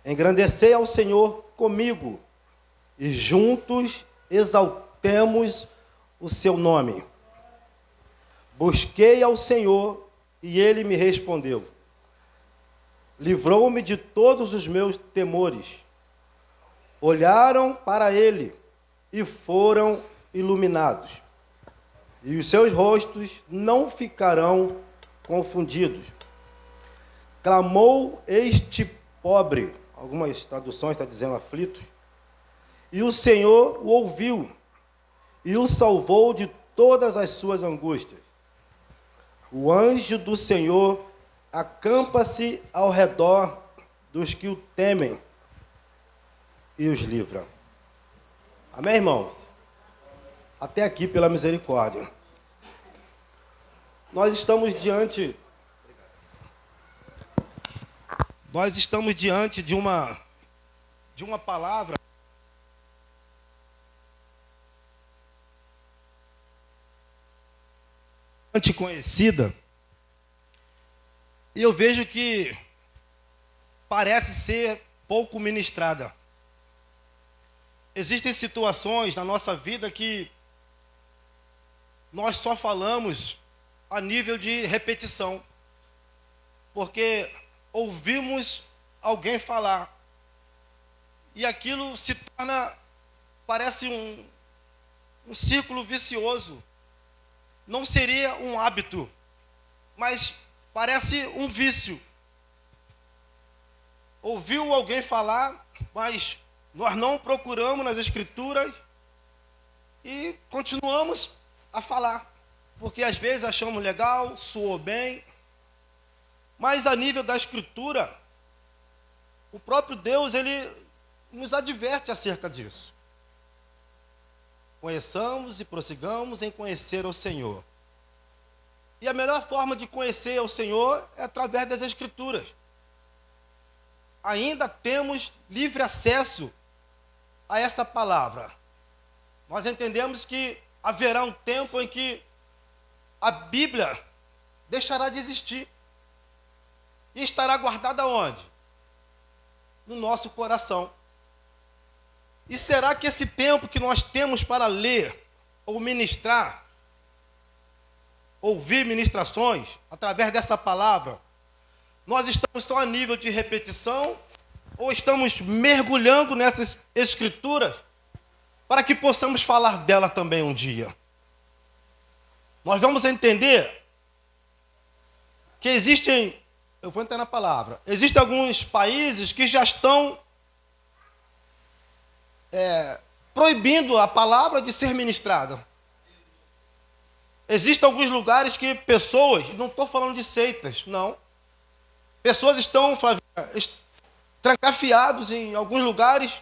Engrandecei ao Senhor comigo, e juntos exaltemos o seu nome. Busquei ao Senhor, e ele me respondeu. Livrou-me de todos os meus temores. Olharam para ele e foram iluminados. E os seus rostos não ficarão confundidos. Clamou este pobre, algumas traduções estão dizendo aflito, e o Senhor o ouviu e o salvou de todas as suas angústias. O anjo do Senhor acampa-se ao redor dos que o temem e os livra. Amém, irmãos? Até aqui pela misericórdia. Nós estamos diante de uma palavra conhecida, e eu vejo que parece ser pouco ministrada. Existem situações na nossa vida que nós só falamos a nível de repetição, porque ouvimos alguém falar, e aquilo se torna, parece um círculo vicioso. Não seria um hábito, mas parece um vício. Ouviu alguém falar, mas nós não procuramos nas Escrituras e continuamos a falar, porque às vezes achamos legal, soou bem, mas a nível da Escritura, o próprio Deus, ele nos adverte acerca disso. Conheçamos e prossigamos em conhecer o Senhor. E a melhor forma de conhecer o Senhor é através das Escrituras. Ainda temos livre acesso a essa palavra. Nós entendemos que haverá um tempo em que a Bíblia deixará de existir. E estará guardada onde? No nosso coração. E será que esse tempo que nós temos para ler ou ministrar, ouvir ministrações através dessa palavra, nós estamos só a nível de repetição ou estamos mergulhando nessas Escrituras para que possamos falar dela também um dia? Nós vamos entender que existem, eu vou entrar na palavra, existem alguns países que já estão proibindo a palavra de ser ministrada. Existem alguns lugares que pessoas, não estou falando de seitas, não. Pessoas estão, trancafiados em alguns lugares,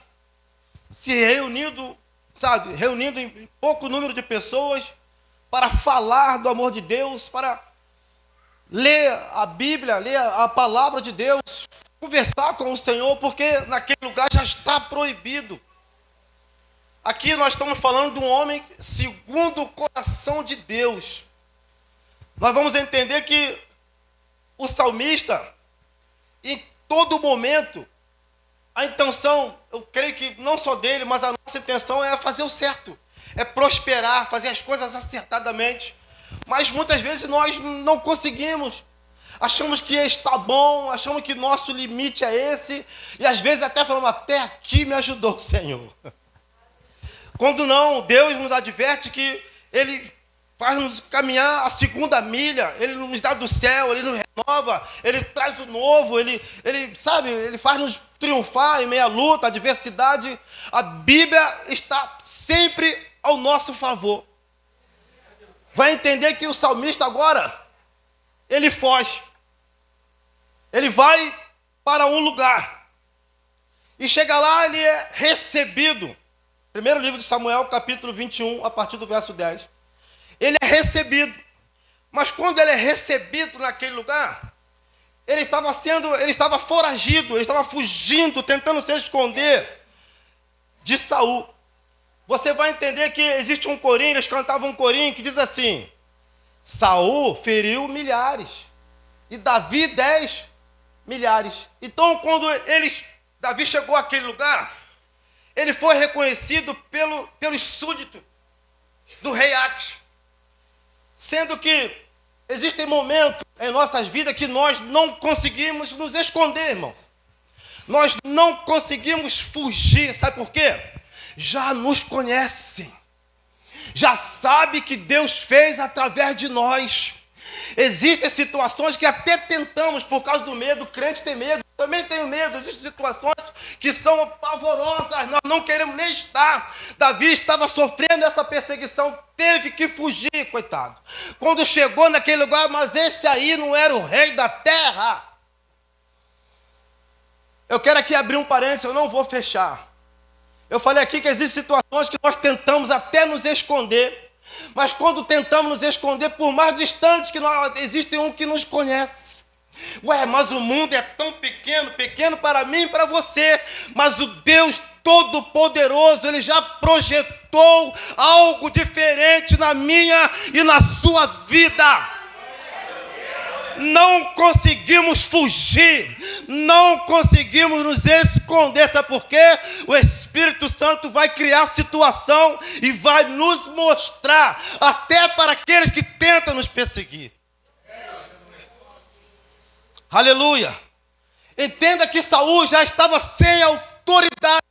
se reunindo, reunindo em pouco número de pessoas para falar do amor de Deus, para ler a Bíblia, ler a palavra de Deus, conversar com o Senhor, porque naquele lugar já está proibido. Aqui nós estamos falando de um homem segundo o coração de Deus. Nós vamos entender que o salmista, em todo momento, a intenção, eu creio que não só dele, mas a nossa intenção é fazer o certo, é prosperar, fazer as coisas acertadamente. Mas muitas vezes nós não conseguimos. Achamos que está bom, achamos que nosso limite é esse, e às vezes até falamos, até aqui me ajudou o Senhor. Quando não, Deus nos adverte que Ele faz-nos caminhar a segunda milha, Ele nos dá do céu, Ele nos renova, Ele traz o novo, Ele faz-nos triunfar em meio à luta, à adversidade. A Bíblia está sempre ao nosso favor. Vai entender que o salmista agora, ele foge. Ele vai para um lugar. E chega lá, ele é recebido. Primeiro livro de Samuel, capítulo 21, a partir do verso 10. Ele é recebido. Mas quando ele é recebido naquele lugar, ele estava foragido, ele estava fugindo, tentando se esconder de Saul. Você vai entender que existe um corinho, eles cantavam um corinho que diz assim: Saul feriu milhares e Davi 10 milhares. Então, quando eles Davi chegou àquele lugar, ele foi reconhecido pelos súditos do rei Aques. Sendo que existem momentos em nossas vidas que nós não conseguimos nos esconder, irmãos. Nós não conseguimos fugir. Sabe por quê? Já nos conhecem. Já sabe que Deus fez através de nós. Existem situações que até tentamos por causa do medo. O crente tem medo, eu também tenho medo. Existem situações que são pavorosas, nós não queremos nem estar. Davi estava sofrendo essa perseguição, teve que fugir, coitado. Quando chegou naquele lugar, mas esse aí não era o rei da terra. Eu quero aqui abrir um parênteses, eu não vou fechar. Eu falei aqui que existem situações que nós tentamos até nos esconder. Mas quando tentamos nos esconder, por mais distante que nós, existe um que nos conhece. Ué, mas o mundo é tão pequeno, pequeno para mim e para você. Mas o Deus Todo-Poderoso, Ele já projetou algo diferente na minha e na sua vida. Não conseguimos fugir, não conseguimos nos esconder. Sabe por quê? O Espírito Santo vai criar situação e vai nos mostrar, até para aqueles que tentam nos perseguir. Aleluia! Entenda que Saul já estava sem autoridade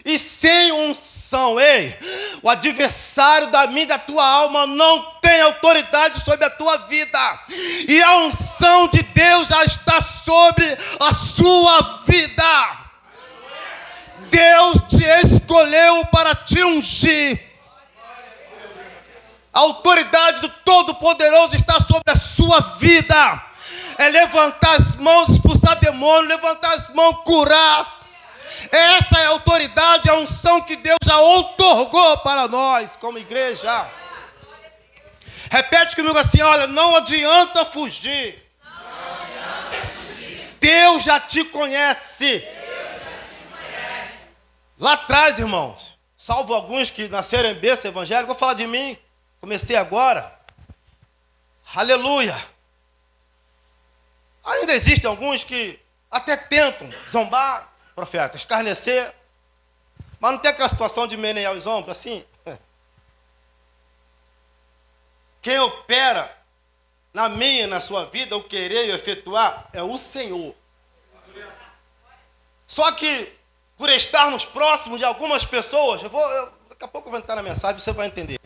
e sem unção. Ei, o adversário da minha e da tua alma não tem autoridade sobre a tua vida. E a unção de Deus já está sobre a sua vida. Deus te escolheu para te ungir. A autoridade do Todo-Poderoso está sobre a sua vida. É levantar as mãos, expulsar demônio, levantar as mãos, curar. Essa é a autoridade, a unção que Deus já outorgou para nós, como igreja. Repete comigo assim, olha, não adianta fugir. Deus já te conhece. Lá atrás, irmãos, salvo alguns que nasceram em berço evangélico, vou falar de mim, comecei agora. Aleluia. Ainda existem alguns que até tentam zombar, profeta, escarnecer, mas não tem aquela situação de menear os ombros assim? Quem opera na minha e na sua vida, o querer e o efetuar, é o Senhor. Só que, por estarmos próximos de algumas pessoas, daqui a pouco eu vou entrar na mensagem, você vai entender.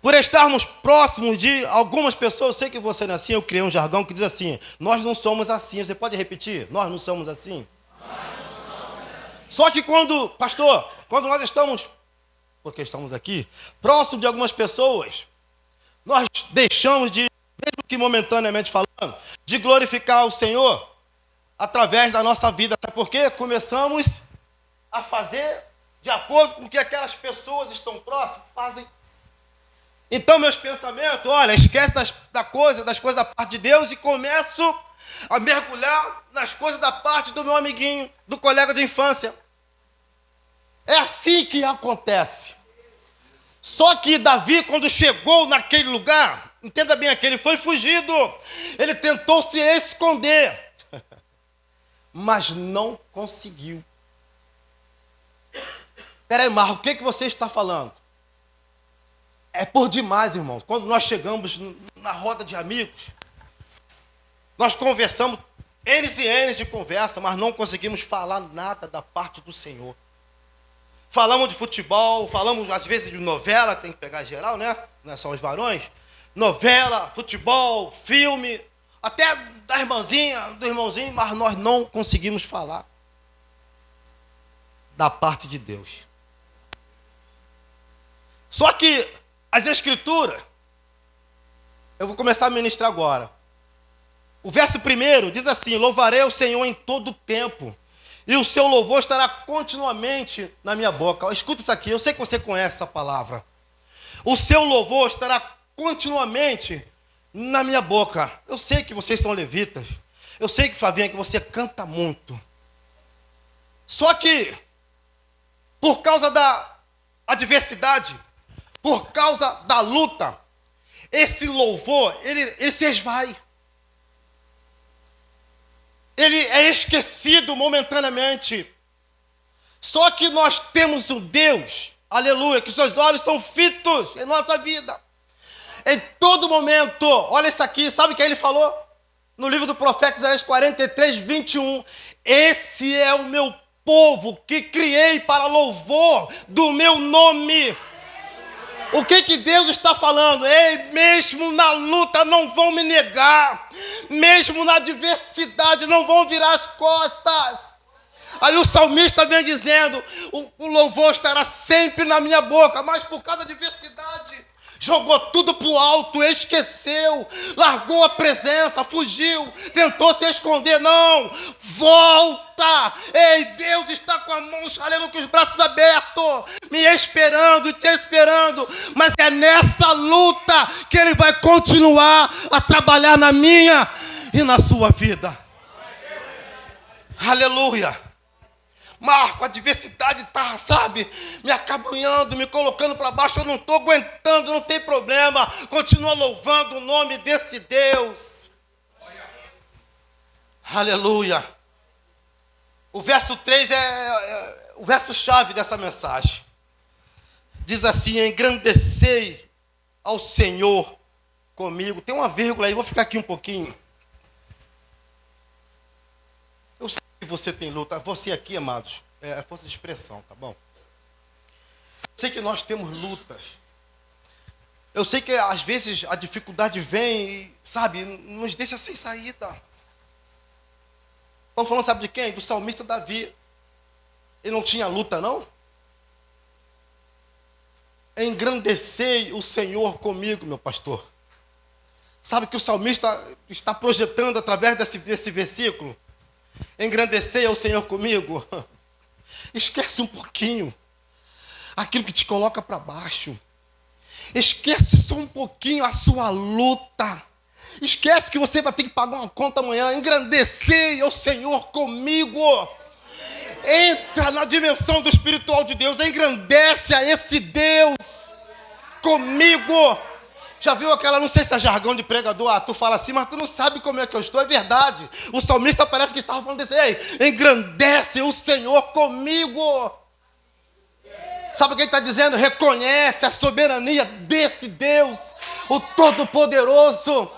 Por estarmos próximos de algumas pessoas, eu sei que você não é assim, eu criei um jargão que diz assim, nós não somos assim. Você pode repetir? Nós não somos assim? Só que quando nós estamos, porque estamos aqui, próximo de algumas pessoas, nós deixamos de, mesmo que momentaneamente falando, de glorificar o Senhor através da nossa vida. Sabe por quê? Começamos a fazer de acordo com o que aquelas pessoas estão próximas fazem. Então meus pensamentos, olha, esquece das coisas da parte de Deus e começo a mergulhar nas coisas da parte do meu amiguinho, do colega de infância. É assim que acontece. Só que Davi, quando chegou naquele lugar, entenda bem aqui, ele foi fugido. Ele tentou se esconder, mas não conseguiu. Peraí, Marco, o que você está falando? É por demais, irmãos. Quando nós chegamos na roda de amigos, nós conversamos, N's e N's de conversa, mas não conseguimos falar nada da parte do Senhor. Falamos de futebol, falamos às vezes de novela, tem que pegar geral, né? Não é só os varões. Novela, futebol, filme, até da irmãzinha, do irmãozinho, mas nós não conseguimos falar da parte de Deus. Só que as Escrituras, eu vou começar a ministrar agora. O verso 1 diz assim, louvarei o Senhor em todo o tempo, e o seu louvor estará continuamente na minha boca. Escuta isso aqui, eu sei que você conhece essa palavra. O seu louvor estará continuamente na minha boca. Eu sei que vocês são levitas. Eu sei que, Flavinha, que você canta muito. Só que, por causa da adversidade, por causa da luta, esse louvor, ele se esvai. ele é esquecido momentaneamente. Só que nós temos um Deus, aleluia, que seus olhos são fitos em nossa vida. Em todo momento, olha isso aqui, sabe o que ele falou? No livro do profeta Isaías 43, 21. Esse é o meu povo que criei para louvor do meu nome. O que Deus está falando? Ei, mesmo na luta não vão me negar. Mesmo na adversidade não vão virar as costas. Aí o salmista vem dizendo, o louvor estará sempre na minha boca, mas por causa da adversidade, jogou tudo para o alto, esqueceu, largou a presença, fugiu, tentou se esconder. Não, volta. Ei, Deus está com a mão, aleluia, com os braços abertos, me esperando e te esperando. Mas é nessa luta que Ele vai continuar a trabalhar na minha e na sua vida. Aleluia. Marco, a adversidade está, sabe, me acabrunhando, me colocando para baixo, eu não estou aguentando, não tem problema. Continua louvando o nome desse Deus. Aleluia. O verso 3 é o verso-chave dessa mensagem. Diz assim: engrandecei ao Senhor comigo. Tem uma vírgula aí, vou ficar aqui um pouquinho. Eu sei que você tem luta, você aqui, amados, é força de expressão, tá bom? Eu sei que nós temos lutas. Eu sei que às vezes a dificuldade vem e, sabe, nos deixa sem saída. Estamos falando, sabe de quem? Do salmista Davi. Ele não tinha luta, não? Engrandecei o Senhor comigo, meu pastor. Sabe que o salmista está projetando através desse versículo? Engrandecei ao Senhor comigo. Esquece um pouquinho aquilo que te coloca para baixo. Esquece só um pouquinho a sua luta. Esquece que você vai ter que pagar uma conta amanhã. Engrandecei ao Senhor comigo. Entra na dimensão do espiritual de Deus. Engrandece a esse Deus comigo. Já viu aquela, não sei se é jargão de pregador, tu fala assim, mas tu não sabe como é que eu estou. É verdade. O salmista parece que estava falando desse, ei, engrandece o Senhor comigo. Sabe o que ele está dizendo? Reconhece a soberania desse Deus, o Todo-Poderoso.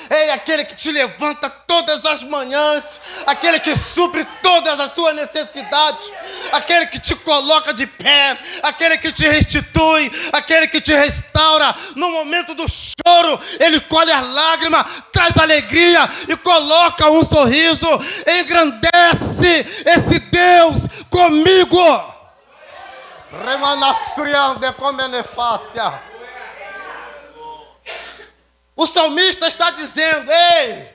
Ei, aquele que te levanta todas as manhãs, aquele que supre todas as suas necessidades, aquele que te coloca de pé, aquele que te restitui, aquele que te restaura. No momento do choro, Ele colhe as lágrimas, traz alegria e coloca um sorriso. Engrandece esse Deus comigo. Remanassuriam de comenefácia. O salmista está dizendo, ei,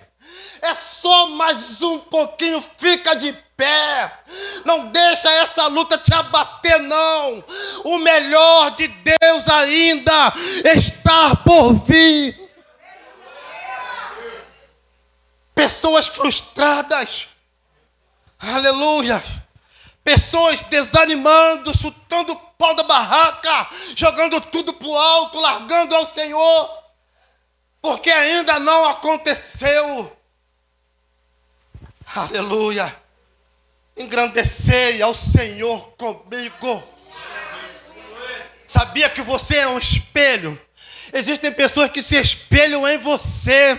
é só mais um pouquinho, fica de pé. Não deixa essa luta te abater, não. O melhor de Deus ainda está por vir. Pessoas frustradas, aleluia. Pessoas desanimando, chutando o pau da barraca, jogando tudo para o alto, largando ao Senhor. Porque ainda não aconteceu. Aleluia. Engrandecei ao Senhor comigo. Sabia que você é um espelho? Existem pessoas que se espelham em você,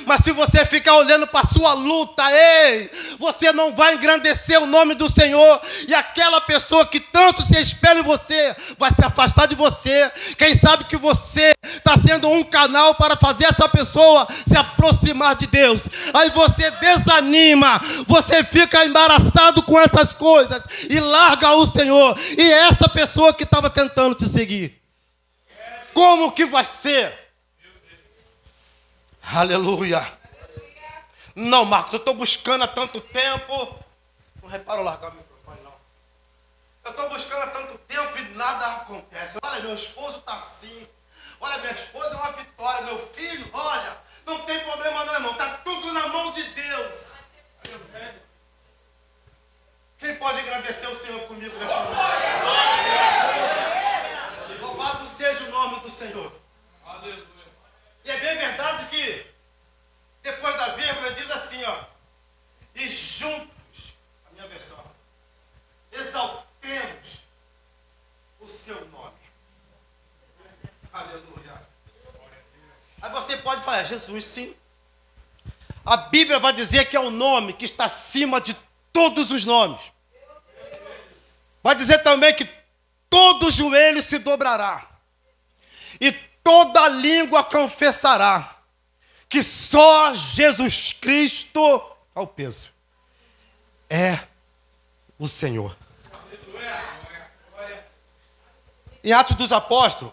mas se você ficar olhando para a sua luta, ei, você não vai engrandecer o nome do Senhor, e aquela pessoa que tanto se espelha em você, vai se afastar de você. Quem sabe que você está sendo um canal para fazer essa pessoa se aproximar de Deus. Aí você desanima, você fica embaraçado com essas coisas, e larga o Senhor, e esta pessoa que estava tentando te seguir, como que vai ser? Aleluia. Não, Marcos, eu estou buscando há tanto tempo. Não repara eu largar o microfone, não. Eu estou buscando há tanto tempo e nada acontece. Olha, meu esposo está assim. Olha, minha esposa é uma vitória. Meu filho, olha, não tem problema não, irmão. Está tudo na mão de Deus. Quem pode agradecer o Senhor comigo nessa noite? Louvado seja o nome do Senhor. Aleluia. E é bem verdade que depois da vírgula diz assim, ó, e pode falar, Jesus, sim. A Bíblia vai dizer que é o nome que está acima de todos os nomes. Vai dizer também que todo joelho se dobrará e toda língua confessará que só Jesus Cristo, ao peso, é o Senhor. Em Atos dos Apóstolos,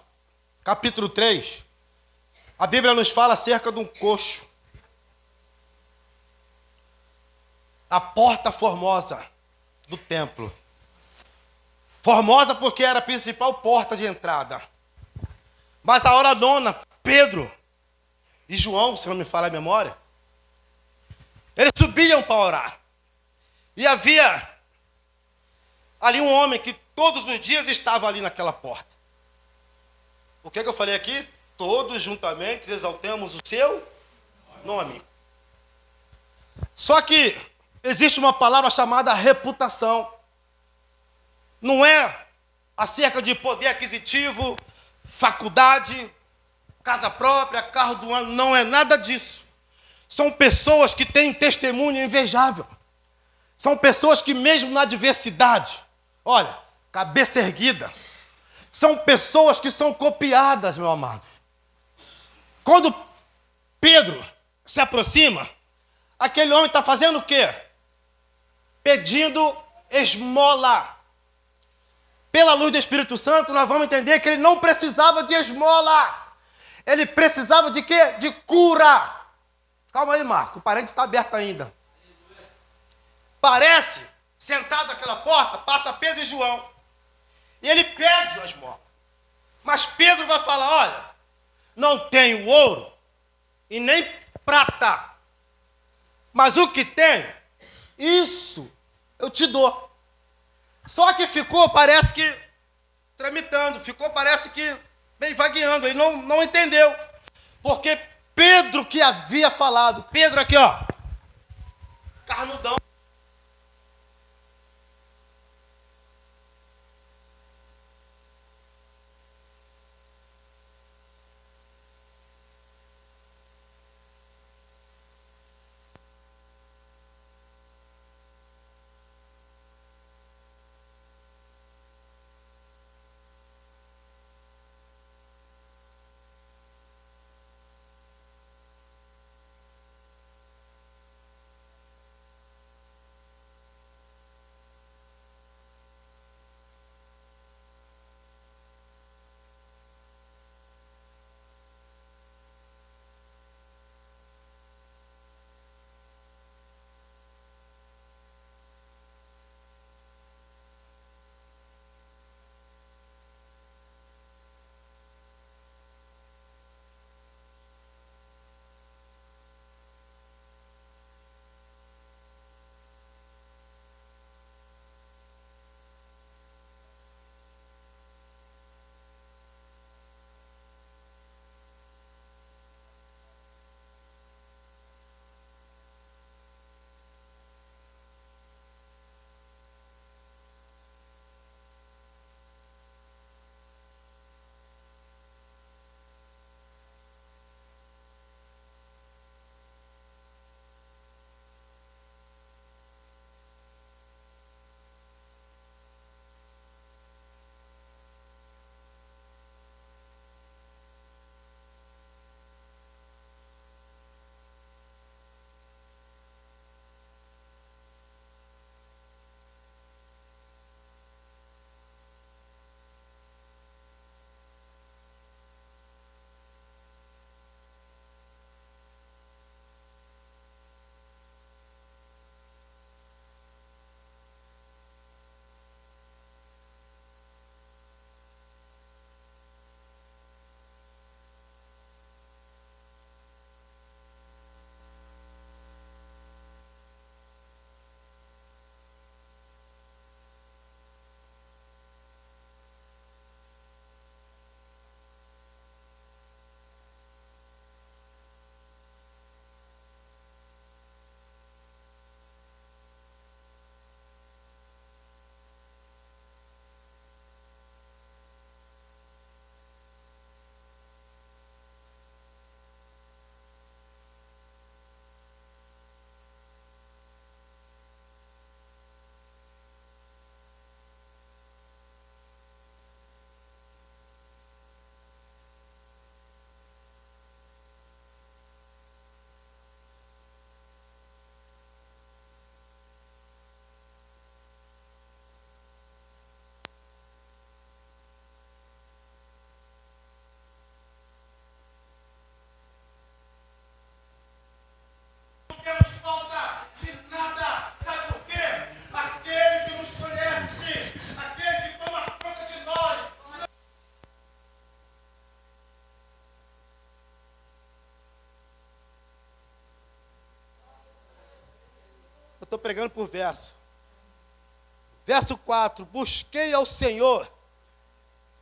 capítulo 3, a Bíblia nos fala acerca de um coxo. A porta formosa do templo. Formosa porque era a principal porta de entrada. Mas a hora nona, Pedro e João, se não me falha a memória, eles subiam para orar. E havia ali um homem que todos os dias estava ali naquela porta. O que eu falei aqui? Todos juntamente exaltamos o seu nome. Só que existe uma palavra chamada reputação. Não é acerca de poder aquisitivo, faculdade, casa própria, carro do ano. Não é nada disso. São pessoas que têm testemunho invejável. São pessoas que mesmo na adversidade, olha, cabeça erguida. São pessoas que são copiadas, meu amado. Quando Pedro se aproxima, aquele homem está fazendo o quê? Pedindo esmola. Pela luz do Espírito Santo, nós vamos entender que ele não precisava de esmola. Ele precisava de quê? De cura. Calma aí, Marco, o parente está aberto ainda. Parece, sentado naquela porta, passa Pedro e João. E ele pede a esmola. Mas Pedro vai falar, olha, não tenho ouro e nem prata. Mas o que tenho, isso eu te dou. Só que ficou, parece que, tramitando, ficou, parece que, bem vagueando, ele não entendeu. Porque Pedro que havia falado, Pedro aqui, ó, carnudão. estou pregando por verso. Verso 4, busquei ao Senhor,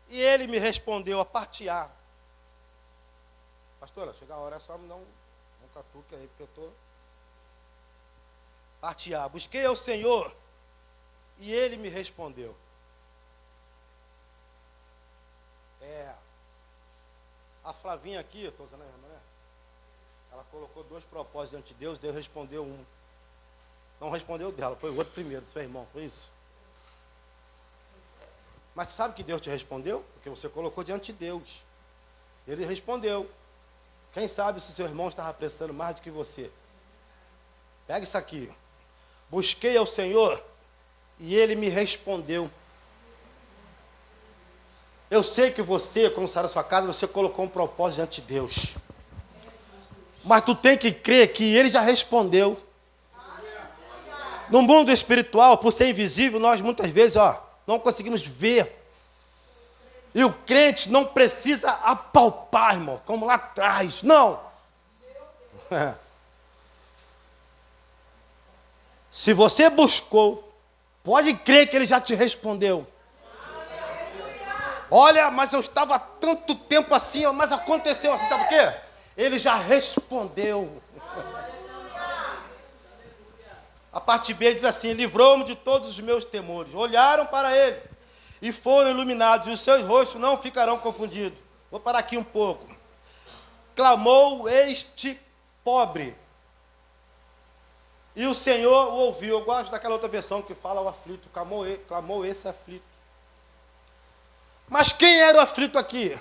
e Ele me respondeu, a parte A. Pastora, chega a hora, só me dá um catuque aí, porque eu estou... Parte A, busquei ao Senhor, e Ele me respondeu. A Flavinha aqui, estou usando a irmã, né? Ela colocou 2 propósitos diante de Deus, Deus respondeu um. Não respondeu dela, foi o outro primeiro, seu irmão, foi isso. Mas sabe que Deus te respondeu? Porque você colocou diante de Deus. Ele respondeu. Quem sabe se seu irmão estava precisando mais do que você? Pega isso aqui. Busquei ao Senhor e Ele me respondeu. Eu sei que você, quando saiu da sua casa, você colocou um propósito diante de Deus. Mas tu tem que crer que Ele já respondeu. No mundo espiritual, por ser invisível, nós muitas vezes, não conseguimos ver. E o crente não precisa apalpar, irmão, como lá atrás. Não. Se você buscou, pode crer que Ele já te respondeu. Olha, mas eu estava há tanto tempo assim, mas aconteceu assim, sabe por quê? Ele já respondeu. A parte B diz assim, livrou-me de todos os meus temores. Olharam para Ele e foram iluminados, e os seus rostos não ficarão confundidos. Vou parar aqui um pouco. Clamou este pobre, e o Senhor o ouviu. Eu gosto daquela outra versão que fala o aflito. Clamou esse aflito. Mas quem era o aflito aqui?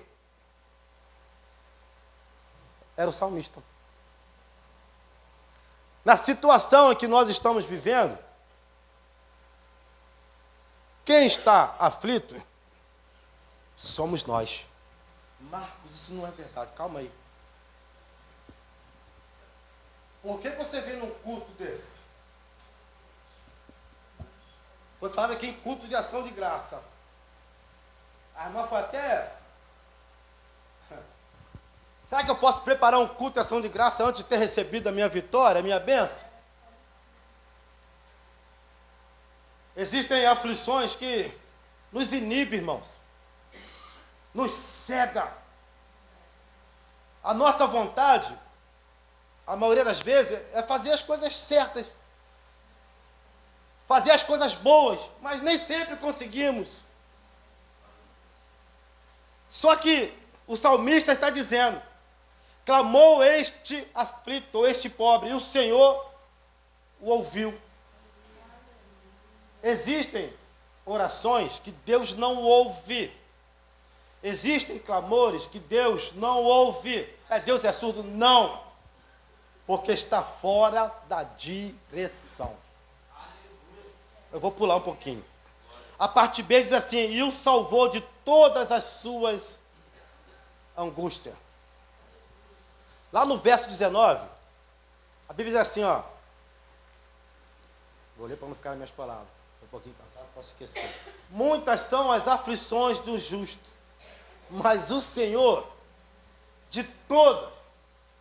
Era o salmista. Na situação em que nós estamos vivendo, quem está aflito somos nós. Marcos, isso não é verdade. Calma aí. Por que você vê num culto desse? Foi falado aqui em culto de ação de graça. A irmã foi até... Será que eu posso preparar um culto de ação de graça antes de ter recebido a minha vitória, a minha bênção? Existem aflições que nos inibem, irmãos. Nos cega. A nossa vontade, a maioria das vezes, é fazer as coisas certas. Fazer as coisas boas, mas nem sempre conseguimos. Só que o salmista está dizendo, clamou este aflito, ou este pobre, e o Senhor o ouviu. Existem orações que Deus não ouve. Existem clamores que Deus não ouve. Deus é surdo? Não. Porque está fora da direção. Eu vou pular um pouquinho. A parte B diz assim, e o salvou de todas as suas angústias. Lá no verso 19, a Bíblia diz assim, vou ler para não ficar nas minhas palavras. Estou um pouquinho cansado, posso esquecer. Muitas são as aflições do justo, mas o Senhor de todas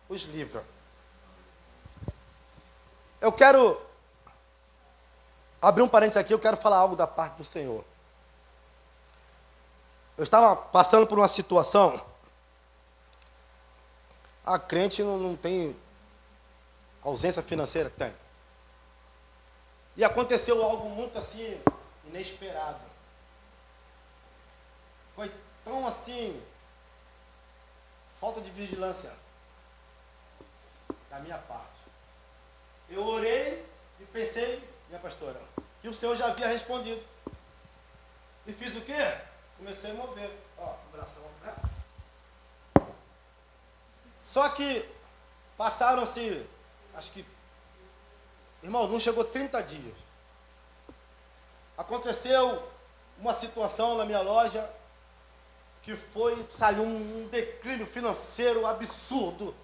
os livra. Eu quero abrir um parênteses aqui, eu quero falar algo da parte do Senhor. Eu estava passando por uma situação, a crente não tem ausência financeira? Tem. E aconteceu algo muito assim, inesperado. Foi tão assim, falta de vigilância da minha parte. Eu orei e pensei, minha pastora, que o Senhor já havia respondido. E fiz o quê? Comecei a mover. O bração, né? Só que passaram-se, acho que, irmão, não chegou 30 dias. Aconteceu uma situação na minha loja que saiu um declínio financeiro absurdo.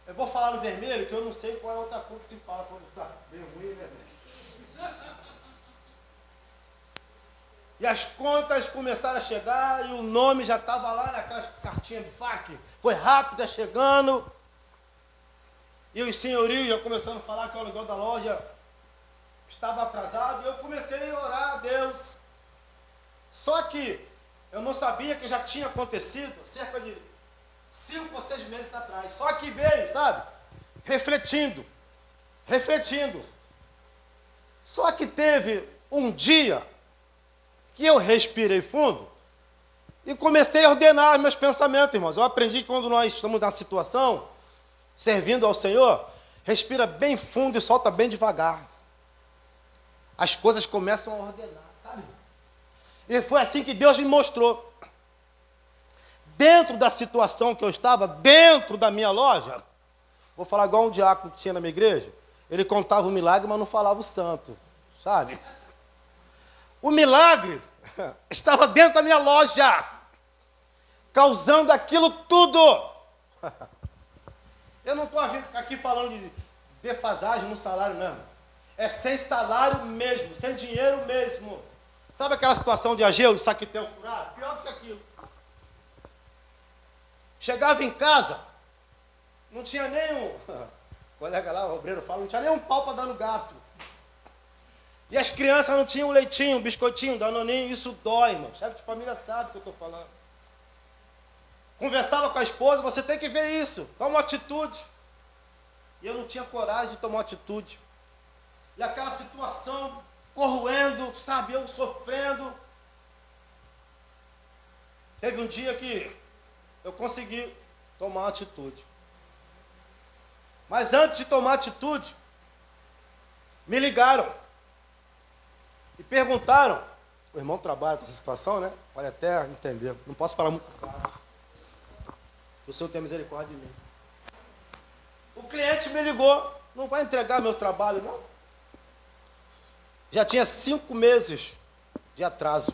Eu vou falar no vermelho, que eu não sei qual é a outra cor que se fala quando está bem ruim, né? E as contas começaram a chegar e o nome já estava lá naquelas cartinhas de fax. Foi rápido, já chegando. E os senhorios já começando a falar que o aluguel da loja estava atrasado. E eu comecei a orar a Deus. Só que eu não sabia que já tinha acontecido cerca de 5 ou 6 meses atrás. Só que veio, sabe? Refletindo. Só que teve um dia que eu respirei fundo e comecei a ordenar meus pensamentos, irmãos. Eu aprendi que quando nós estamos na situação, servindo ao Senhor, respira bem fundo e solta bem devagar. As coisas começam a ordenar, sabe? E foi assim que Deus me mostrou. Dentro da situação que eu estava, dentro da minha loja, vou falar igual um diácono que tinha na minha igreja, ele contava o milagre, mas não falava o santo, sabe? O milagre estava dentro da minha loja, causando aquilo tudo. Eu não estou aqui falando de defasagem no salário, não. É sem salário mesmo, sem dinheiro mesmo. Sabe aquela situação de Ageu, de saquetel furado? Pior do que aquilo. Chegava em casa, não tinha nem um... O colega lá, o obreiro fala, não tinha nem um pau para dar no gato. E as crianças não tinham leitinho, biscoitinho, danoninho, isso dói, irmão. Chefe de família sabe o que eu estou falando. Conversava com a esposa, você tem que ver isso, toma uma atitude. E eu não tinha coragem de tomar uma atitude. E aquela situação corroendo, sabe, eu sofrendo. Teve um dia que eu consegui tomar uma atitude. Mas antes de tomar atitude, me ligaram e perguntaram, o irmão trabalha com essa situação, né? Pode até entender, não posso falar muito claro. O Senhor tem misericórdia de mim. O cliente me ligou, não vai entregar meu trabalho, não? Já tinha 5 meses de atraso.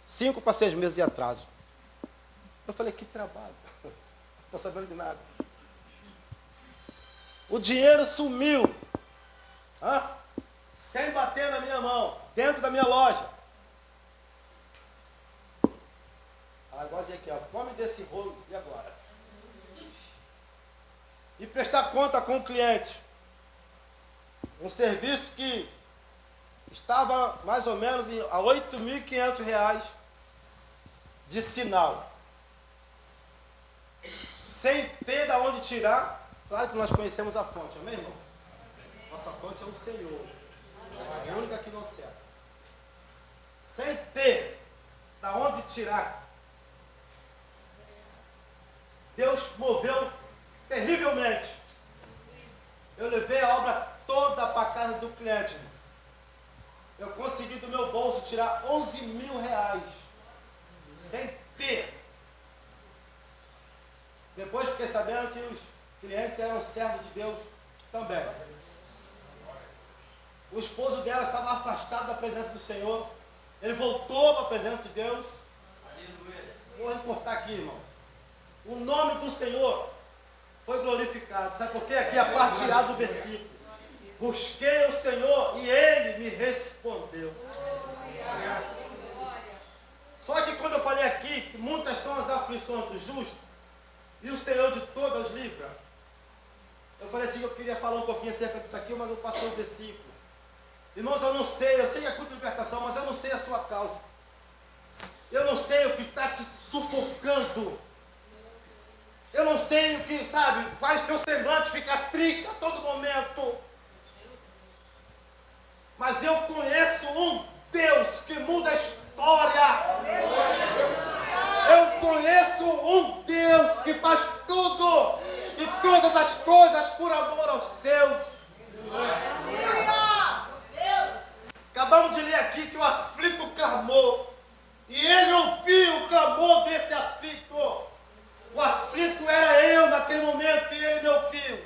5 para 6 meses de atraso. Eu falei, que trabalho? Não estou sabendo de nada. O dinheiro sumiu. Sem bater na minha mão, dentro da minha loja. Agora Ezequiel, come desse rolo, e agora? E prestar conta com o cliente. Um serviço que estava mais ou menos a R$ 8.500 de sinal. Sem ter de onde tirar. Claro que nós conhecemos a fonte, amém, irmão? Nossa fonte é o Senhor. É a única que não serve. Sem ter de onde tirar. Deus moveu terrivelmente. Eu levei a obra toda para a casa do cliente, irmãos. Eu consegui do meu bolso tirar R$ 11.000. Sem ter. Depois fiquei sabendo que os clientes eram servos de Deus também. O esposo dela estava afastado da presença do Senhor. Ele voltou para a presença de Deus. Vou recortar aqui, irmãos. O nome do Senhor foi glorificado. Sabe por quê? Aqui a parte A do versículo. Busquei o Senhor e Ele me respondeu. Só que quando eu falei aqui que muitas são as aflições do justo e o Senhor de todas livra, eu falei assim, eu queria falar um pouquinho acerca disso aqui, mas eu passei o versículo. Irmãos, eu sei que é culto de libertação, mas eu não sei a sua causa. Eu não sei o que está te sufocando. Eu não sei o que, sabe, faz teu semblante ficar triste a todo momento. Mas eu conheço um Deus que muda a história. Eu conheço um Deus que faz tudo e todas as coisas por amor aos seus. Acabamos de ler aqui que o aflito clamou. E ele ouviu o clamor desse aflito. O aflito era eu naquele momento e ele me ouviu.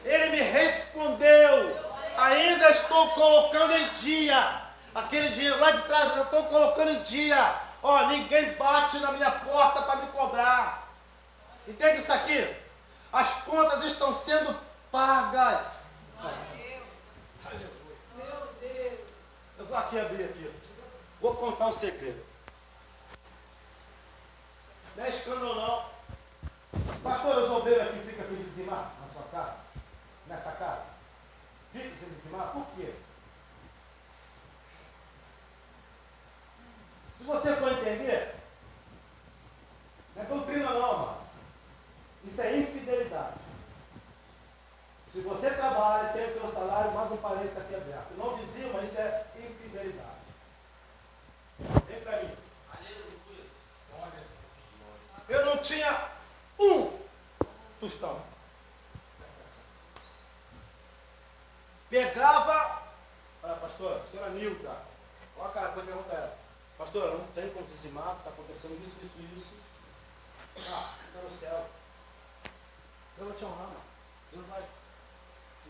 Ele me respondeu. Ainda estou colocando em dia. Aquele dinheiro lá de trás eu estou colocando em dia. Ninguém bate na minha porta para me cobrar. Entende isso aqui? As contas estão sendo pagas. Eu vou aqui abrir aqui. Vou contar um segredo. Não é escândalo não. Pastor, os obreiros aqui ficam assim de dizimar na sua casa. nessa casa? Fica sem dizimar? Por quê? Se você for entender, não é doutrina não, mano. Isso é infidelidade. Se você trabalha, tem o seu salário, mais um parênteses aqui aberto. Não dizima, isso é infidelidade. Vem para mim. Eu não tinha um tostão. Pegava, olha, pastora Nilda, olha a cara, depois pergunta a ela, pastora, não tem como dizimar, está acontecendo isso. Ah, está no céu. Deus vai te honrar, mano. Deus vai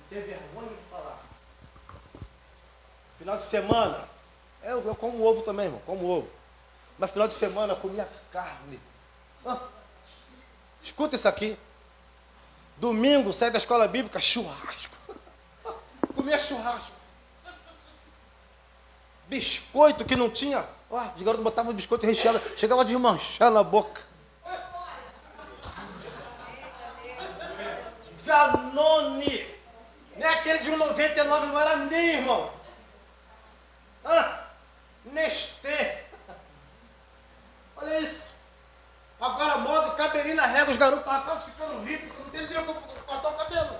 ter vergonha de falar. Final de semana, eu como ovo também, irmão, como ovo. Mas final de semana eu comia carne. Escuta isso aqui. Domingo, sai da escola bíblica, churrasco. Comia churrasco. Biscoito que não tinha. Os garotos botavam biscoito recheado, chegava a desmanchar na boca. Danone. Nem aquele de 1,99 não era nem, irmão. Nesté. Olha isso. Agora a moda, cabelinho na régua, os garotos estavam quase ficando ricos, não tem dinheiro para cortar o cabelo.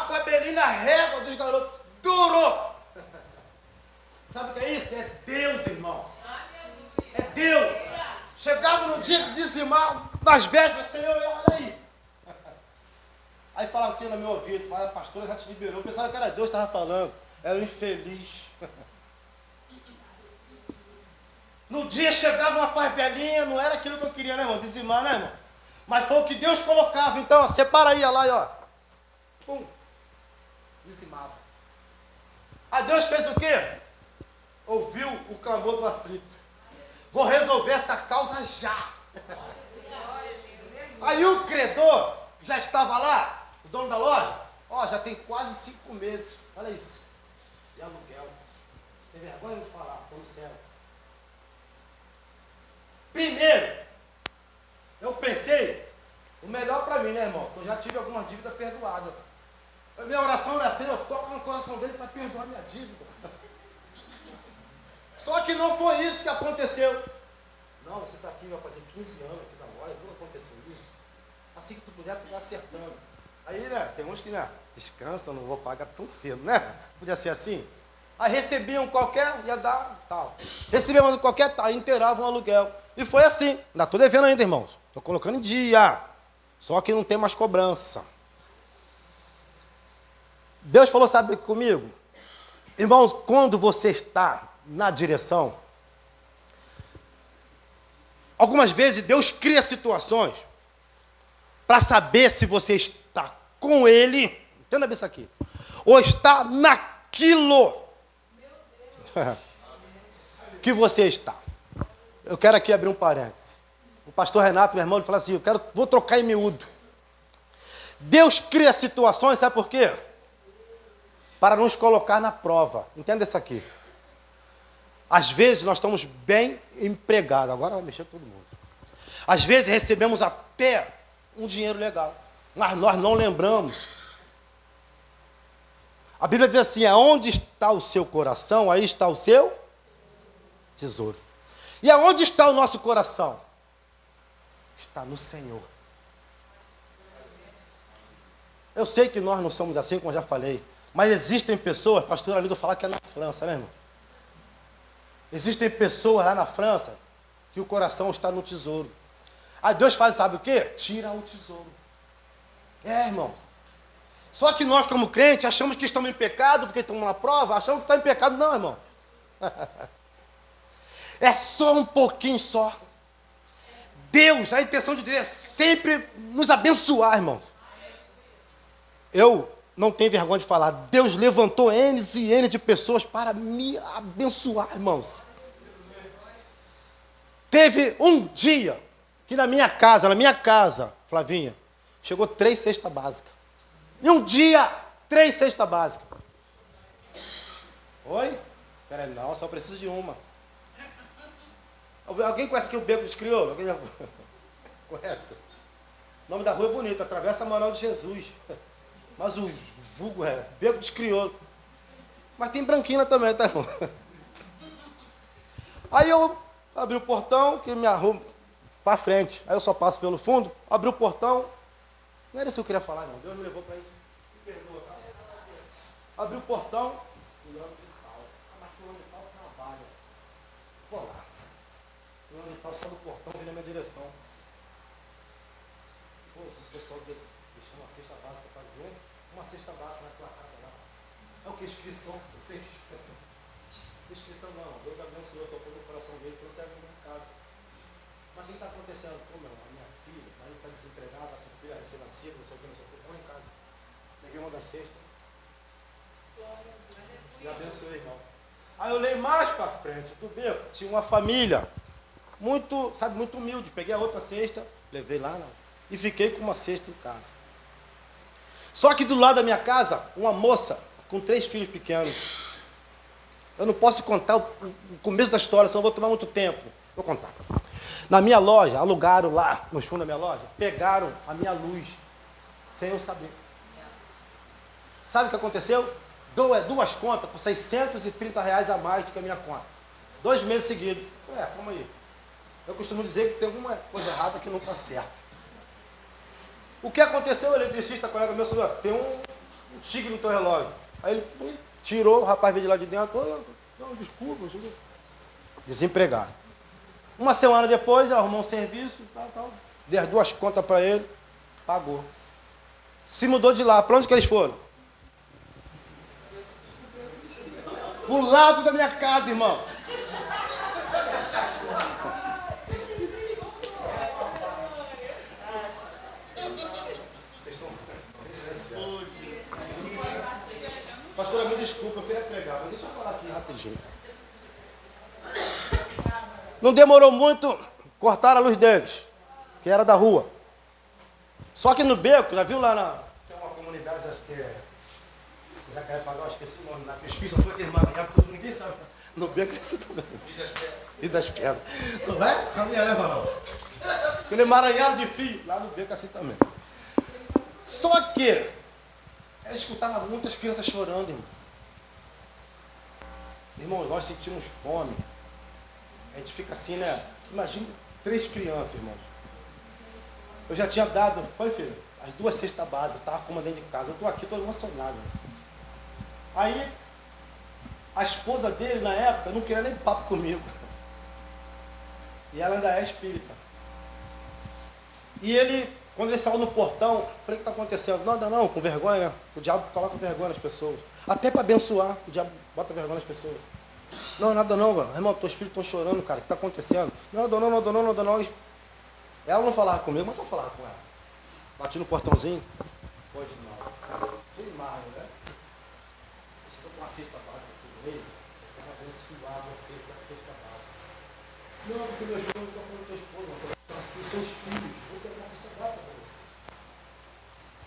Cabelinho na régua dos garotos, duro. Sabe o que é isso? É Deus, irmão. É Deus. Chegava no dia de dizimar, nas vésperas, Senhor, olha aí. Aí falava assim no meu ouvido, mas a pastora já te liberou. Eu pensava que era Deus que estava falando. Era um infeliz. No dia chegava uma farbelinha, não era aquilo que eu queria, né, irmão? Dizimar, né, irmão? Mas foi o que Deus colocava. Então, ó, separa aí, lá, ó. Pum. Dizimava. Aí Deus fez o quê? Ouviu o clamor do aflito. Vou resolver essa causa já. Aí o credor, que já estava lá, o dono da loja, já tem quase 5 meses. Olha isso. De aluguel. Tem vergonha de falar, como disseram. Primeiro, eu pensei, o melhor para mim, né, irmão? Eu já tive algumas dívidas perdoadas. A minha oração era assim, eu toco no coração dele para perdoar minha dívida. Só que não foi isso que aconteceu. Não, você está aqui, vai fazer 15 anos aqui na loja, nunca aconteceu isso. Assim que tu puder, tu vai acertando. Aí, né, tem uns que, né, descansam, não vou pagar tão cedo, né? Podia ser assim. Aí recebiam qualquer, ia dar tal. Recebiam qualquer tal, inteiravam o aluguel. E foi assim. Ainda estou devendo ainda, irmãos. Estou colocando em dia. Só que não tem mais cobrança. Deus falou, sabe comigo? Irmãos, quando você está na direção, algumas vezes Deus cria situações para saber se você está com Ele, entenda bem isso aqui, ou está naquilo que você está. Eu quero aqui abrir um parênteses. O pastor Renato, meu irmão, ele fala assim, vou trocar em miúdo. Deus cria situações, sabe por quê? Para nos colocar na prova. Entenda isso aqui. Às vezes nós estamos bem empregados. Agora vai mexer todo mundo. Às vezes recebemos até um dinheiro legal. Mas nós não lembramos. A Bíblia diz assim, aonde está o seu coração, aí está o seu tesouro. E aonde está o nosso coração? Está no Senhor. Eu sei que nós não somos assim, como eu já falei. Mas existem pessoas, pastor Alido fala que é na França, né, irmão? Existem pessoas lá na França que o coração está no tesouro. Aí Deus faz, sabe o quê? Tira o tesouro. Irmão. Só que nós, como crentes, achamos que estamos em pecado, porque estamos na prova, achamos que estamos em pecado. Não, irmão. É só um pouquinho só. Deus, a intenção de Deus é sempre nos abençoar, irmãos. Eu não tenho vergonha de falar. Deus levantou N e N de pessoas para me abençoar, irmãos. Teve um dia que na minha casa, Flavinha, chegou 3 cestas básicas. Em um dia, 3 cestas básicas. Oi? Peraí, não, só preciso de uma. Alguém conhece aqui o Beco dos Crioulos? Alguém já conhece? O nome da rua é bonito, Atravessa Manuel de Jesus. Mas o vulgo é beco de crioulo. Mas tem branquinha também, tá, irmão? Aí eu abri o portão, que me arrumo para frente. Aí eu só passo pelo fundo, abri o portão. Não era isso que eu queria falar, irmão. Deus me levou para isso. Me perdoa, tá? Abri o portão, fulano de tal. Mas fulano de tal trabalha. Vou lá. Fulano de tal sai do portão, vem na minha direção. Pô, o pessoal deixando uma cesta básica para ver. Uma cesta básica na tua casa lá. É o que? Inscrição que tu fez? Inscrição não. Deus abençoou, tocou no coração dele, trouxe a minha casa. Mas o que está acontecendo? Pô, meu, a minha filha, a está desempregada, a filha é recém-nascida, não sei o que, não sei o que. Vou lá em casa. Peguei uma das cestas. E abençoei, irmão. Aí eu olhei mais para frente do beco, tinha uma família muito, sabe, muito humilde. Peguei a outra cesta, levei lá, não, e fiquei com uma cesta em casa. Só que do lado da minha casa, uma moça com 3 filhos pequenos. Eu não posso contar o começo da história, senão vou tomar muito tempo. Vou contar. Na minha loja, alugaram lá, no fundo da minha loja, pegaram a minha luz, sem eu saber. Sabe o que aconteceu? Duas contas por R$630 a mais do que a minha conta. 2 meses seguidos. Calma aí. Eu costumo dizer que tem alguma coisa errada que não está certa. O que aconteceu? O eletricista, colega meu, falou, tem um tigre no teu relógio. Aí ele tirou, o rapaz veio de lá de dentro, não, desculpa, desempregado. Uma semana depois, arrumou um serviço, tal. Dei as 2 contas para ele, pagou. Se mudou de lá. Para onde que eles foram? Pro lado da minha casa, irmão. Pastora, me desculpa, eu queria pregar, mas deixa eu falar aqui rapidinho. Não demorou muito, cortaram a luz deles, que era da rua. Só que no beco, já viu lá tem uma comunidade, acho que é... Você já quer pagar? Eu esqueci o nome. Os filhos só foi aquele maranhado, todo ninguém sabe. No beco é assim também. E das pedras. Não vai essa minha leva não. Aquele emaranhado de fio, lá no beco é assim também. Só que eu escutava muitas crianças chorando, irmão. Irmão, nós sentimos fome. A gente fica assim, né? Imagina 3 crianças, irmão. Eu já tinha dado, foi, filho? As 2 cestas básicas, eu estava com uma dentro de casa. Eu estou aqui todo emocionado. Aí, a esposa dele, na época, não queria nem papo comigo. E ela ainda é espírita. E ele, quando ele saiu no portão, falei, o que está acontecendo? Nada não, com vergonha, né? O diabo coloca vergonha nas pessoas. Até para abençoar, o diabo bota vergonha nas pessoas. Não, nada não, mano. Irmão, teus filhos estão chorando, cara. O que está acontecendo? Nada não. Ela não falava comigo, mas eu falava com ela. Bati no portãozinho. Pode não. Cheio de marra, né? Você está com uma cesta básica aqui no meio, eu quero abençoar você com a cesta básica. Não, porque meu irmão não está com o teu esposo, não. Eu estou com os seus filhos. Vou ter a cesta básica para você.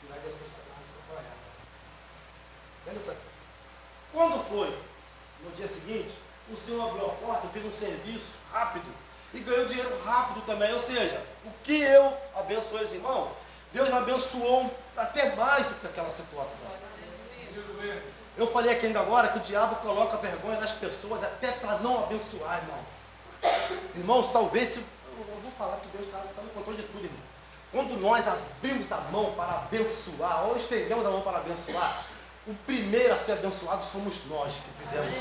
E vai dar a cesta básica para ela. Olha isso aqui. Quando foi? No dia seguinte, o senhor abriu a porta, fez um serviço rápido e ganhou dinheiro rápido também. Ou seja, o que eu abençoei os irmãos, Deus me abençoou até mais do que aquela situação. Eu falei aqui ainda agora que o diabo coloca vergonha nas pessoas até para não abençoar, irmãos. Irmãos, talvez, eu vou falar que Deus está no controle de tudo, irmão. Quando nós abrimos a mão para abençoar, ou estendemos a mão para abençoar, o primeiro a ser abençoado somos nós que fizemos.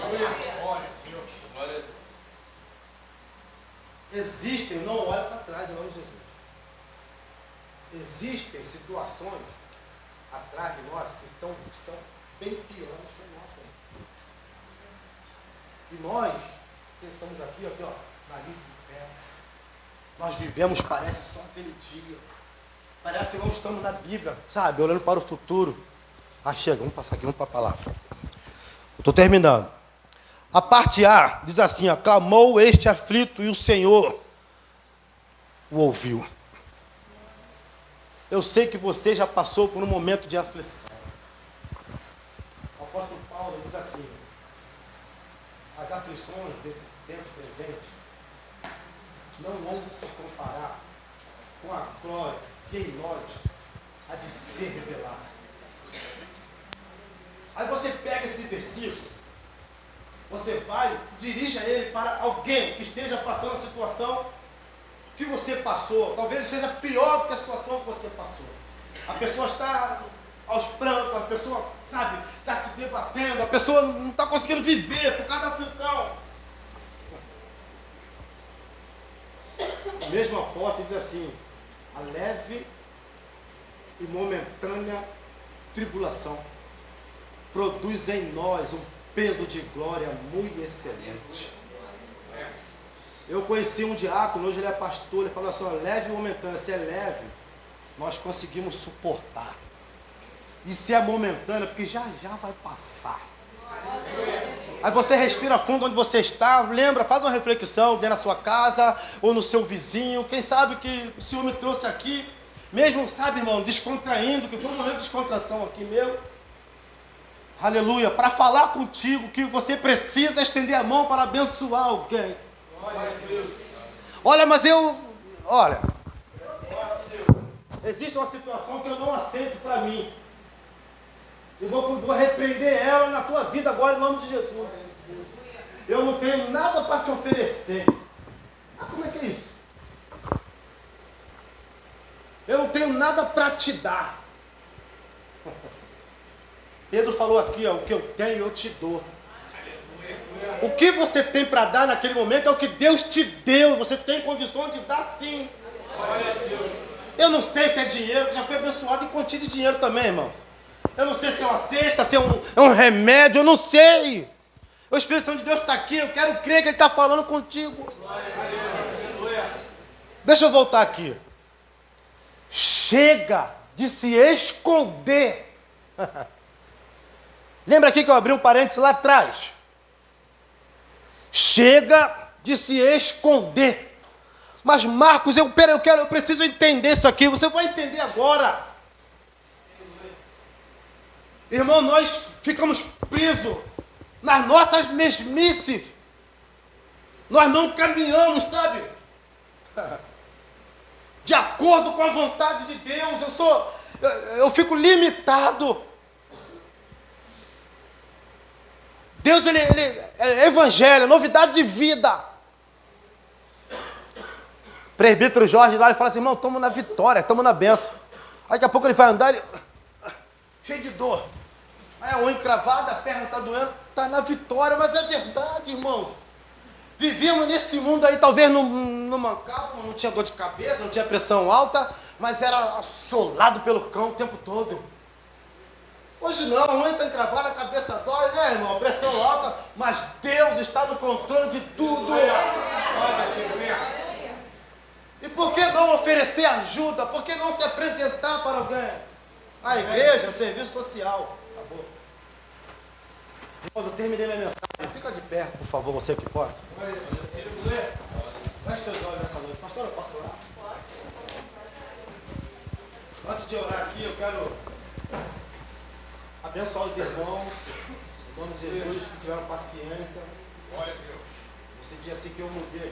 Existem, não olha para trás em nome de Jesus. Existem situações atrás de nós que são bem piores que a nossa. E nós, que estamos aqui, ó, nariz de pé, nós vivemos, parece só aquele dia. Parece que não estamos na Bíblia, sabe, olhando para o futuro. Chega, vamos passar aqui, vamos para a palavra. Estou terminando. A parte A diz assim, ó, clamou este aflito e o Senhor o ouviu. Eu sei que você já passou por um momento de aflição. O apóstolo Paulo diz assim, as aflições desse tempo presente não vão se comparar com a glória que em nós há de ser revelada. Aí você pega esse versículo, você vai, dirija ele para alguém que esteja passando a situação que você passou. Talvez seja pior do que a situação que você passou. A pessoa está aos prantos, a pessoa, sabe, está se debatendo, a pessoa não está conseguindo viver por causa da aflição. O mesmo apóstolo diz assim: a leve e momentânea tribulação produz em nós um peso de glória muito excelente. Eu conheci um diácono, hoje ele é pastor, ele falou assim: ó, leve e momentânea, se é leve, nós conseguimos suportar. E se é momentânea, porque já vai passar. Aí você respira fundo onde você está, lembra, faz uma reflexão dentro da sua casa, ou no seu vizinho, quem sabe que o Senhor me trouxe aqui, mesmo, sabe, irmão, descontraindo, que foi um momento de descontração aqui meu, aleluia, para falar contigo que você precisa estender a mão para abençoar alguém. Olha, mas olha, existe uma situação que eu não aceito para mim. Eu vou repreender ela na tua vida agora, em nome de Jesus. Eu não tenho nada para te oferecer. Ah, como é que é isso? Eu não tenho nada para te dar. Pedro falou aqui, ó, o que eu tenho eu te dou. O que você tem para dar naquele momento é o que Deus te deu. Você tem condições de dar, sim. Eu não sei se é dinheiro, já foi abençoado em quantia de dinheiro também, irmãos. Eu não sei se é uma cesta, se é um remédio, eu não sei. O Espírito Santo de Deus está aqui, eu quero crer que Ele está falando contigo. Deixa eu voltar aqui. Chega de se esconder. Lembra aqui que eu abri um parênteses lá atrás? Chega de se esconder. Mas Marcos, eu preciso entender isso aqui. Você vai entender agora. Irmão, nós ficamos presos nas nossas mesmices. Nós não caminhamos, sabe? De acordo com a vontade de Deus. Eu fico limitado. Deus, ele é evangelho, novidade de vida. Presbítero Jorge lá, ele fala assim: irmão, estamos na vitória, estamos na bênção. Aí daqui a pouco ele vai andar cheio de dor. Aí a unha encravada, a perna está doendo, está na vitória, mas é verdade, irmãos. Vivíamos nesse mundo aí, talvez não mancava, não tinha dor de cabeça, não tinha pressão alta, mas era assolado pelo cão o tempo todo. Hoje não, a unha está encravada, a cabeça dói, né, irmão? Pressão alta, mas Deus está no controle de tudo. E por que não oferecer ajuda? Por que não se apresentar para alguém? A igreja, o serviço social. Acabou. Eu terminei minha mensagem. Fica de pé, por favor, você que pode. Feche seus olhos nessa noite. Pastor, eu posso orar? Antes de orar aqui, eu quero abençoar os irmãos, em nome de Jesus, que tiveram paciência. Esse dia assim que eu mudei.